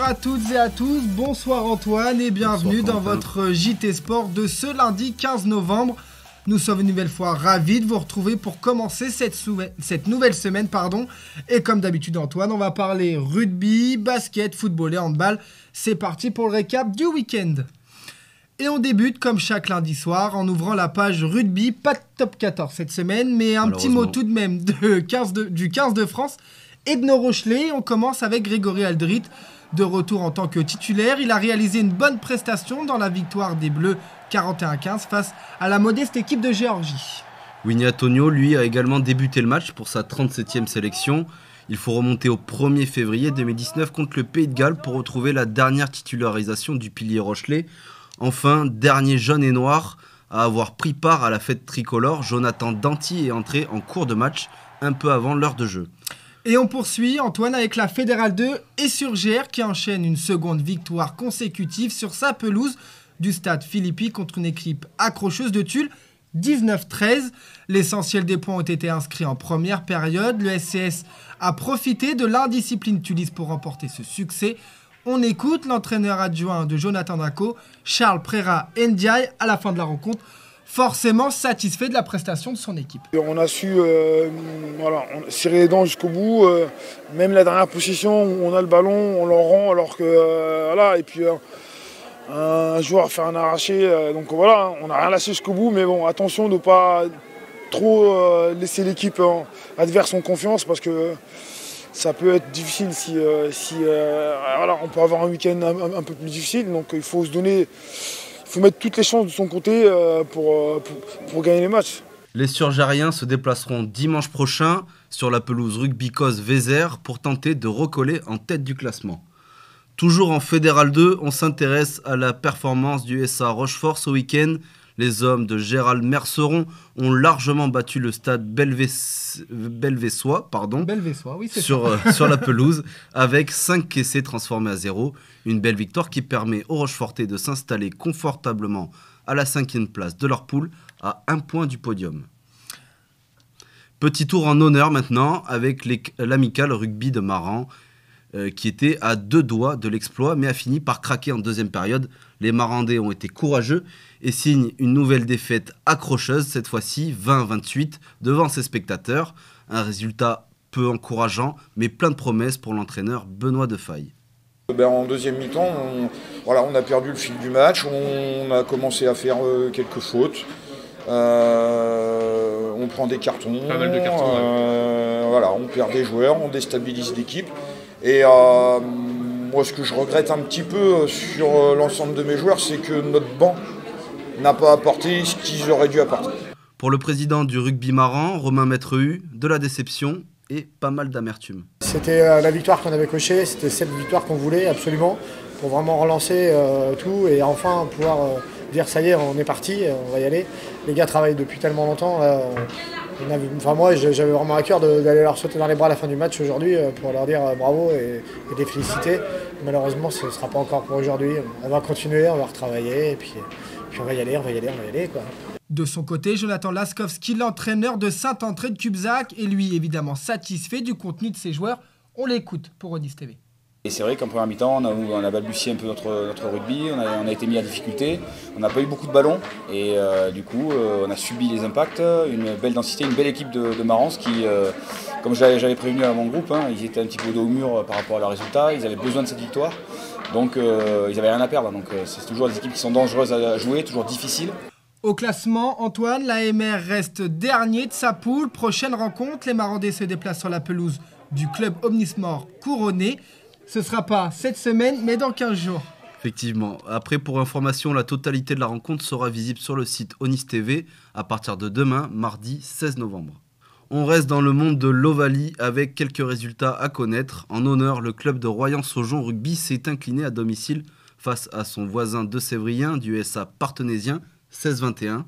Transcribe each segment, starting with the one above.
à toutes et à tous, bonsoir Antoine et bienvenue dans votre JT Sport de ce lundi 15 novembre. Nous sommes une nouvelle fois ravis de vous retrouver pour commencer cette nouvelle semaine. Et comme d'habitude Antoine, on va parler rugby, basket, football et handball. C'est parti pour le récap du week-end. Et on débute comme chaque lundi soir en ouvrant la page rugby. Pas de top 14 cette semaine, mais un petit mot tout de même du 15 de France et de nos Rochelais. On commence avec Grégory Aldrit. De retour en tant que titulaire, il a réalisé une bonne prestation dans la victoire des Bleus 41-15 face à la modeste équipe de Géorgie. Winnie Atonio, lui, a également débuté le match pour sa 37e sélection. Il faut remonter au 1er février 2019 contre le Pays de Galles pour retrouver la dernière titularisation du pilier rochelais. Enfin, dernier jaune et noir à avoir pris part à la fête tricolore, Jonathan Danty est entré en cours de match un peu avant l'heure de jeu. Et on poursuit, Antoine, avec la Fédérale 2 et Surgères qui enchaîne une seconde victoire consécutive sur sa pelouse du stade Philippi contre une équipe accrocheuse de Tulle, 19-13. L'essentiel des points ont été inscrits en première période. Le SCS a profité de l'indiscipline tulliste pour remporter ce succès. On écoute l'entraîneur adjoint de Jonathan Daco, Charles Préra Ndiaye, à la fin de la rencontre, forcément satisfait de la prestation de son équipe. On a su serrer les dents jusqu'au bout. Même la dernière possession où on a le ballon, on le rend alors que et puis un joueur a fait un arraché. Donc voilà, on n'a rien lâché jusqu'au bout. Mais bon, attention de ne pas trop laisser l'équipe adverse en confiance parce que ça peut être difficile si on peut avoir un week-end un peu plus difficile. Donc il faut se donner. Il faut mettre toutes les chances de son côté pour gagner les matchs. Les Surgériens se déplaceront dimanche prochain sur la pelouse Rugby Cos Vézère pour tenter de recoller en tête du classement. Toujours en Fédéral 2, on s'intéresse à la performance du SA Rochefort ce week-end. Les hommes de Gérald Merceron ont largement battu le stade Belvésois, oui, c'est sur la pelouse avec 5 essais transformés à 0. Une belle victoire qui permet aux Rochefortais de s'installer confortablement à la 5e place de leur poule à 1 point du podium. Petit tour en honneur maintenant avec l'amicale rugby de Maran qui était à 2 doigts de l'exploit mais a fini par craquer en deuxième période. Les Marandais ont été courageux et signent une nouvelle défaite accrocheuse, cette fois-ci 20-28 devant ses spectateurs. Un résultat peu encourageant mais plein de promesses pour l'entraîneur Benoît Defaille. En deuxième mi-temps, on a perdu le fil du match, on a commencé à faire quelques fautes. On prend des cartons, pas mal de cartons, on perd des joueurs, on déstabilise l'équipe. Et moi, ce que je regrette un petit peu sur l'ensemble de mes joueurs, c'est que notre banc n'a pas apporté ce qu'ils auraient dû apporter. Pour le président du rugby Maran, Romain Maître-Hu, de la déception et pas mal d'amertume. C'était la victoire qu'on avait cochée, c'était cette victoire qu'on voulait absolument pour vraiment relancer tout et enfin pouvoir dire ça y est, on est parti, on va y aller. Les gars travaillent depuis tellement longtemps. Moi, j'avais vraiment à cœur d'aller leur sauter dans les bras à la fin du match aujourd'hui pour leur dire bravo et les féliciter. Malheureusement, ce ne sera pas encore pour aujourd'hui. On va continuer, on va retravailler et puis on va y aller quoi. De son côté, Jonathan Laskowski, l'entraîneur de Saint-André de Cubzac, est lui évidemment satisfait du contenu de ses joueurs. On l'écoute pour Rodis TV. Et c'est vrai qu'en première mi-temps, on a balbutié un peu notre rugby, on a été mis à difficulté, on n'a pas eu beaucoup de ballons et du coup on a subi les impacts, une belle densité, une belle équipe de Marans qui, comme j'avais prévenu à mon groupe, ils étaient un petit peu dos au mur par rapport à leurs résultats, ils avaient besoin de cette victoire, donc ils n'avaient rien à perdre, donc c'est toujours des équipes qui sont dangereuses à jouer, toujours difficiles. Au classement, Antoine, l'AMR reste dernier de sa poule. Prochaine rencontre, les Marandais se déplacent sur la pelouse du club Omnisport couronné. Ce ne sera pas cette semaine, mais dans 15 jours. Effectivement. Après, pour information, la totalité de la rencontre sera visible sur le site Onis TV à partir de demain, mardi 16 novembre. On reste dans le monde de l'Ovalie avec quelques résultats à connaître. En honneur, le club de Royan-Saujon Rugby s'est incliné à domicile face à son voisin de Sévrien du SA Parthenésien, 16-21.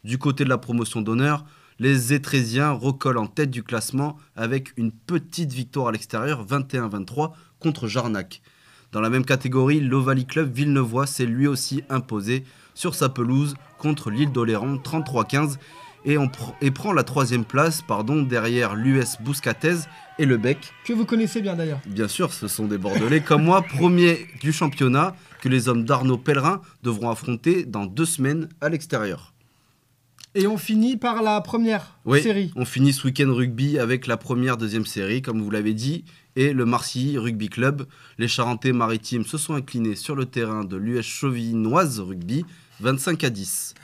Du côté de la promotion d'honneur, les Étrésiens recollent en tête du classement avec une petite victoire à l'extérieur, 21-23, contre Jarnac. Dans la même catégorie, l'Ovalie Club Villeneuvois s'est lui aussi imposé sur sa pelouse contre l'île d'Oléron, 33-15. et prend la 3e place derrière l'US Bouscatez et le Bec. Que vous connaissez bien d'ailleurs. Bien sûr, ce sont des Bordelais comme moi, premiers du championnat que les hommes d'Arnaud Pellerin devront affronter dans 2 semaines à l'extérieur. Et on finit par la première série. On finit ce week-end rugby avec la première, 2e série, comme vous l'avez dit, et le Marcilly Rugby Club. Les Charentais-Maritimes se sont inclinés sur le terrain de l'US Chauvinoise Rugby, 25-10.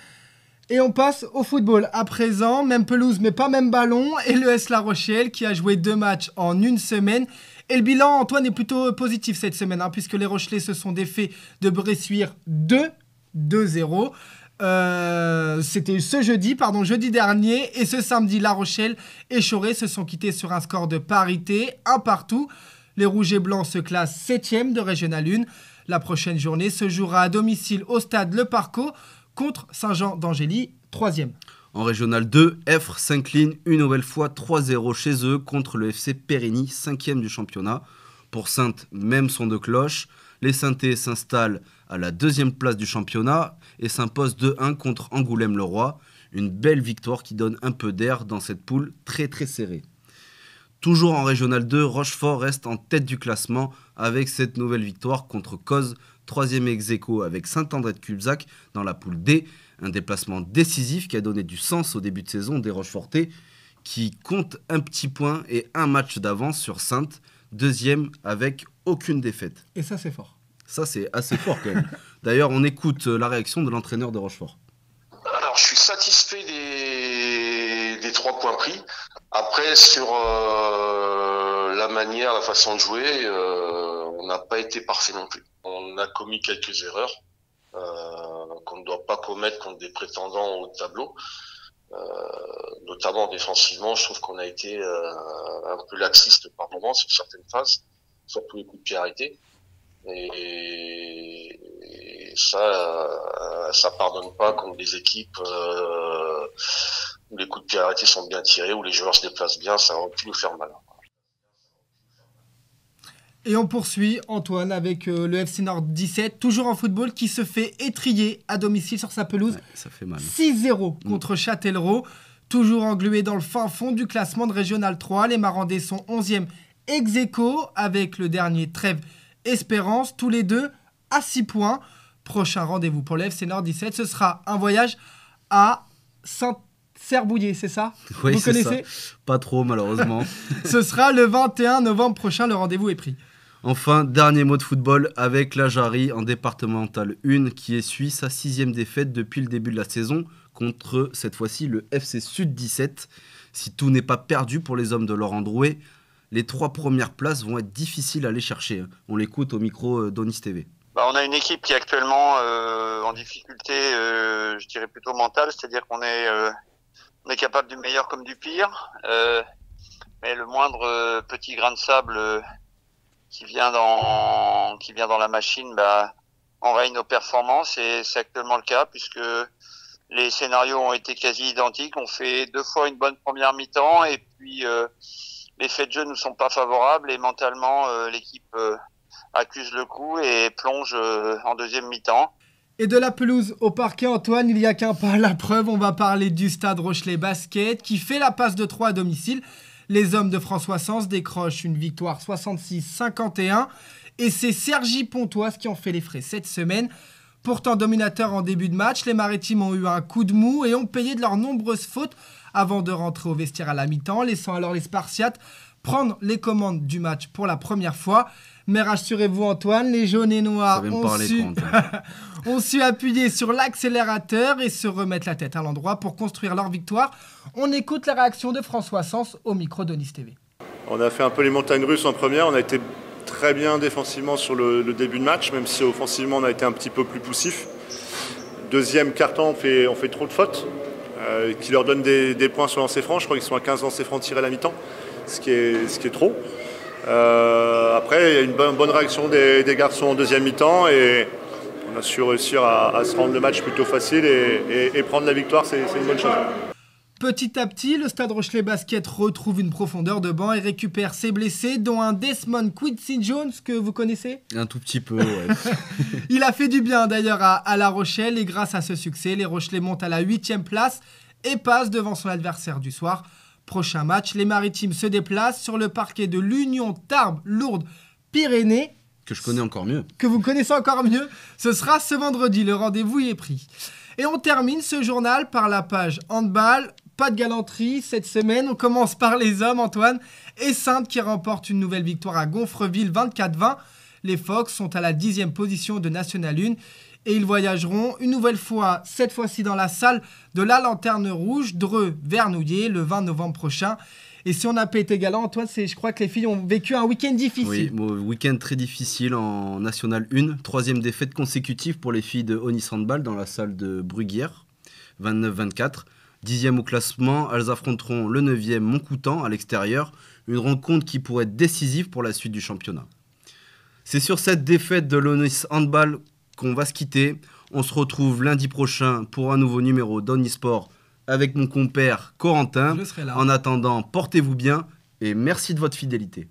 Et on passe au football. À présent, même pelouse mais pas même ballon. Et l'ES La Rochelle qui a joué 2 matchs en 1 semaine. Et le bilan, Antoine, est plutôt positif cette semaine, puisque les Rochelais se sont défaits de Bressuire 2-0. C'était jeudi dernier. Et ce samedi, La Rochelle et Choré se sont quittés sur un score de parité, 1 partout. Les Rouges et Blancs se classent 7e de Régional 1. La prochaine journée se jouera à domicile au stade Le Parco contre Saint-Jean d'Angély, 3e. En Régional 2, Effre s'incline une nouvelle fois 3-0 chez eux contre le FC Périgny, 5e du championnat. Pour Saintes, même son de cloche. Les Saintais s'installent à la 2e place du championnat et s'imposent 2-1 contre Angoulême-le-Roi. Une belle victoire qui donne un peu d'air dans cette poule très très serrée. Toujours en Régional 2, Rochefort reste en tête du classement avec cette nouvelle victoire contre Cozes, 3e ex-aequo avec Saint-André-de-Cubzac dans la poule D. Un déplacement décisif qui a donné du sens au début de saison des Rochefortais qui comptent un petit point et un match d'avance sur Saintes, 2e avec aucune défaite. Et ça, c'est fort. Ça, c'est assez fort quand même. D'ailleurs, on écoute la réaction de l'entraîneur de Rochefort. Alors, je suis satisfait des 3 points pris. Après, sur la manière, la façon de jouer, on n'a pas été parfait non plus. On a commis quelques erreurs qu'on ne doit pas commettre contre des prétendants au tableau. Notamment défensivement, je trouve qu'on a été un peu laxiste par moments sur certaines phases, surtout les coups de pied arrêtés. Et ça pardonne pas contre des équipes où les coups de pied arrêtés sont bien tirés, où les joueurs se déplacent bien, ça aurait pu nous faire mal. Et on poursuit, Antoine, avec le FC Nord 17, toujours en football, qui se fait étrier à domicile sur sa pelouse. Ouais, ça fait mal. 6-0 contre Châtellerault. Toujours englué dans le fin fond du classement de Régional 3. Les Marandais sont 11e ex-aequo avec le dernier Trèves Espérance. Tous les deux à 6 points. Prochain rendez-vous pour le FC Nord 17, ce sera un voyage à Saint-Cerbouillet, c'est ça? Oui, vous connaissez ça. Pas trop, malheureusement. Ce sera le 21 novembre prochain, le rendez-vous est pris. Enfin, dernier mot de football avec la Jarry en départemental 1 qui essuie sa 6e défaite depuis le début de la saison contre, cette fois-ci, le FC Sud 17. Si tout n'est pas perdu pour les hommes de Laurent Drouet, les 3 premières places vont être difficiles à aller chercher. On l'écoute au micro d'Onis TV. On a une équipe qui est actuellement en difficulté, je dirais plutôt mentale, c'est-à-dire qu'on est capable du meilleur comme du pire, mais le moindre petit grain de sable qui vient dans la machine, enraye nos performances, et c'est actuellement le cas puisque les scénarios ont été quasi identiques. On fait 2 fois une bonne première mi-temps et puis les faits de jeu ne sont pas favorables et mentalement l'équipe accuse le coup et plonge en deuxième mi-temps. Et de la pelouse au parquet, Antoine, il n'y a qu'un pas. La preuve, on va parler du Stade Rochelet Basket qui fait la passe de 3 à domicile. Les hommes de François Sens décrochent une victoire 66-51 et c'est Sergi Pontoise qui en fait les frais cette semaine. Pourtant dominateur en début de match, les Maritimes ont eu un coup de mou et ont payé de leurs nombreuses fautes avant de rentrer au vestiaire à la mi-temps, laissant alors les Spartiates prendre les commandes du match pour la première fois. Mais rassurez-vous Antoine, les jaunes et noirs ont su appuyer sur l'accélérateur et se remettre la tête à l'endroit pour construire leur victoire. On écoute la réaction de François Sens au micro d'Onis TV. On a fait un peu les montagnes russes en première, on a été très bien défensivement sur le début de match, même si offensivement on a été un petit peu plus poussif. Deuxième quart-temps, on fait trop de fautes, qui leur donnent des points sur lancer franc. Je crois qu'ils sont à 15 lancers francs tirés à la mi-temps, ce qui est trop. Après, il y a une bonne réaction des garçons en deuxième mi-temps et on a su réussir à se rendre le match plutôt facile et prendre la victoire, c'est une bonne chose. Petit à petit, le Stade Rochelet Basket retrouve une profondeur de banc et récupère ses blessés, dont un Desmond Quincy-Jones que vous connaissez. Un tout petit peu, ouais. Il a fait du bien d'ailleurs à La Rochelle et grâce à ce succès, les Rochelais montent à la 8e place et passe devant son adversaire du soir. Prochain match, les Maritimes se déplacent sur le parquet de l'Union Tarbes-Lourdes-Pyrénées. Que je connais encore mieux. Que vous connaissez encore mieux. Ce sera ce vendredi, le rendez-vous y est pris. Et on termine ce journal par la page handball. Pas de galanterie cette semaine, on commence par les hommes, Antoine. Et Saintes qui remporte une nouvelle victoire à Gonfreville, 24-20. Les Fox sont à la 10e position de National 1 et ils voyageront une nouvelle fois, cette fois-ci dans la salle de la Lanterne Rouge, Dreux-Vernouillet, le 20 novembre prochain. Et si on n'a pas été galant, Antoine, je crois que les filles ont vécu un week-end difficile. Oui, week-end très difficile en National 1. 3e défaite consécutive pour les filles de Onis Handball dans la salle de Bruguière, 29-24. 10e au classement, elles affronteront le 9e Montcoutan à l'extérieur. Une rencontre qui pourrait être décisive pour la suite du championnat. C'est sur cette défaite de l'Onis Handball qu'on va se quitter. On se retrouve lundi prochain pour un nouveau numéro d'Onisport avec mon compère Corentin. Je serai là. En attendant, portez-vous bien et merci de votre fidélité.